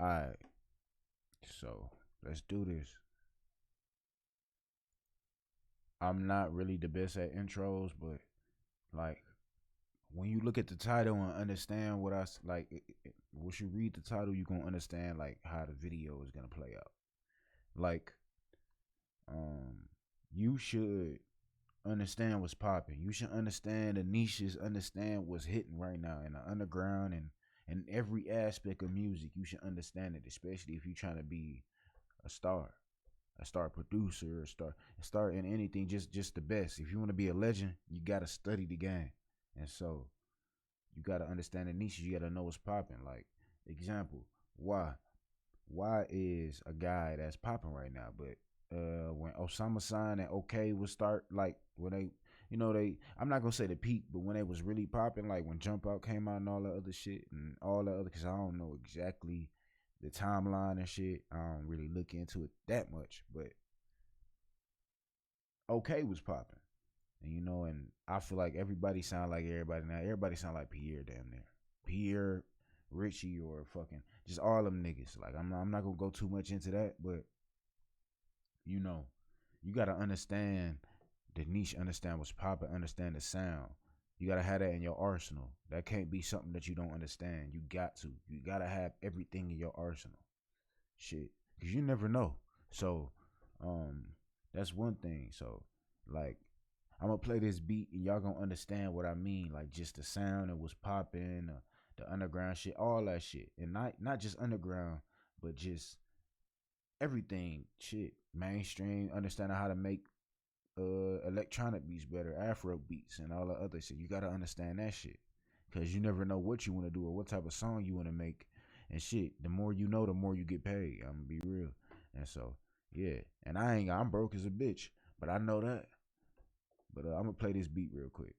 Alright, so let's do this. I'm not really the best at intros, but like when you look at the title and understand what like, once you read the title, you gonna understand like how the video is gonna play out. Like, um, you should understand what's popping. You should understand the niches, understand what's hitting right now in the underground and every aspect of music. You should understand it, especially if you're trying to be a star, a star producer, a star in anything. Just the best. If you want to be a legend, you gotta study the game, and so you gotta understand the niches. You gotta know what's popping. Like example, why is a guy that's popping right now, but when Osama Sign and OK would start, like when they, I'm not gonna say the peak, but when they was really popping, like when Jump Out came out and all the other shit and all the other, cause I don't know exactly the timeline and shit. I don't really look into it that much, but OK was popping, and and I feel like everybody sound like everybody now. Everybody sound like Pierre, damn near Pierre, Richie, or fucking just all them niggas. Like I'm not gonna go too much into that, but you know, you gotta understand the niche, understand what's popping, understand the sound. You gotta have that in your arsenal. That can't be something that you don't understand. You got to. You gotta have everything in your arsenal. Shit, cause you never know. So, um, that's one thing. So, like, I'm gonna play this beat and y'all gonna understand what I mean. Like, just the sound and what's popping, the underground shit, all that shit, and not just underground, but just everything. Shit, mainstream, understanding how to make electronic beats better, Afro beats, and all the other shit. You gotta understand that shit, cause you never know what you want to do or what type of song you want to make, and shit. The more you know, the more you get paid. I'm gonna be real, and so yeah. And I'm broke as a bitch, but I know that. But I'm gonna play this beat real quick.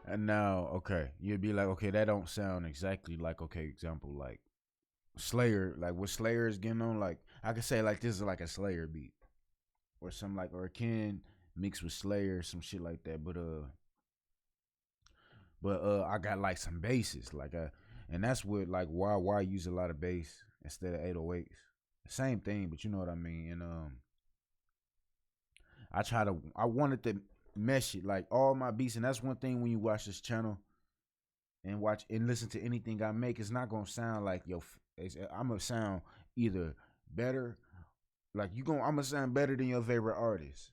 And now, okay, you'd be like, okay, that don't sound exactly like, okay, example, like Slayer, like what Slayer is getting on, like I could say like this is like a Slayer beat or something, like, or a Ken mixed with Slayer, some shit like that. But I got like some basses, like and that's what, like, why I use a lot of bass instead of 808s. Same thing, but you know what I mean. And I wanted to mesh it like all my beats, and that's one thing when you watch this channel and watch and listen to anything I make, it's not gonna sound like I'm gonna sound either better, like I'm gonna sound better than your favorite artist,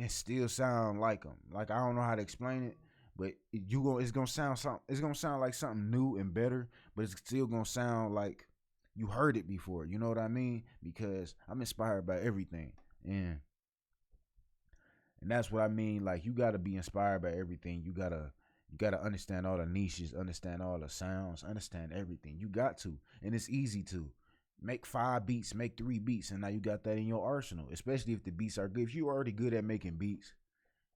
and still sound like them. Like I don't know how to explain it, but it's gonna sound something. It's gonna sound like something new and better, but it's still gonna sound like you heard it before. You know what I mean? Because I'm inspired by everything, and that's what I mean. Like you gotta be inspired by everything. You gotta understand all the niches, understand all the sounds, understand everything. You got to, and it's easy to make 5 beats, make 3 beats, and now you got that in your arsenal. Especially if the beats are good. If you're already good at making beats,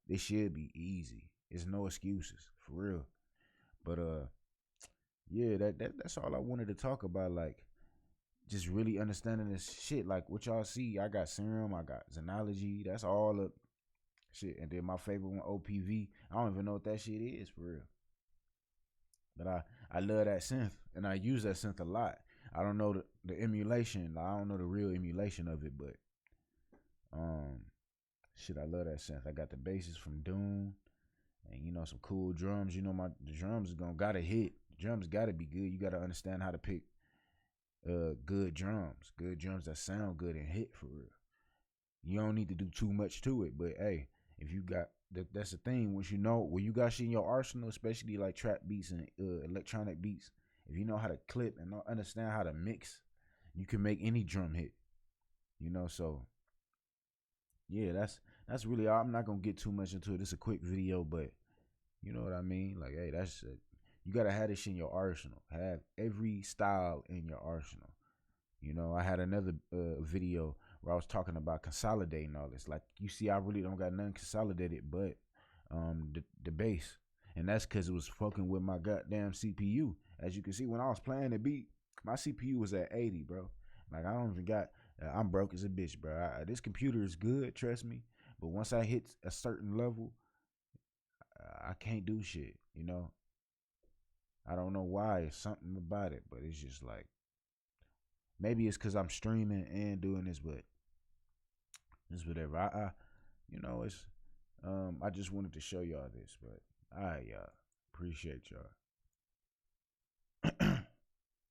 they should be easy. There's no excuses for real. But yeah, that's all I wanted to talk about. Like just really understanding this shit. Like what y'all see, I got Serum, I got Xenology. That's all the shit. And then my favorite one, OPV. I don't even know what that shit is for real. But I love that synth, and I use that synth a lot. I don't know the emulation. I don't know the real emulation of it, but um, shit, I love that synth. I got the basses from Doom, and some cool drums. The drums is gonna gotta hit. The drums gotta be good. You gotta understand how to pick good drums that sound good and hit for real. You don't need to do too much to it, but hey, if you got that's the thing. Once you know when you got shit in your arsenal, especially like trap beats and electronic beats, if you know how to clip and understand how to mix, you can make any drum hit. So yeah, that's really all. I'm not gonna get too much into it. It's a quick video, but you know what I mean. Like, hey, that's you gotta have this in your arsenal. Have every style in your arsenal. I had another video where I was talking about consolidating all this. Like, you see, I really don't got nothing consolidated but the bass. And that's because it was fucking with my goddamn CPU. As you can see, when I was playing the beat, my CPU was at 80, bro. Like, I don't even got, I'm broke as a bitch, bro. This computer is good, trust me. But once I hit a certain level, I can't do shit. I don't know why. It's something about it, but it's just like, maybe it's because I'm streaming and doing this, but it's whatever. It's I just wanted to show y'all this, but all right, y'all. Appreciate y'all.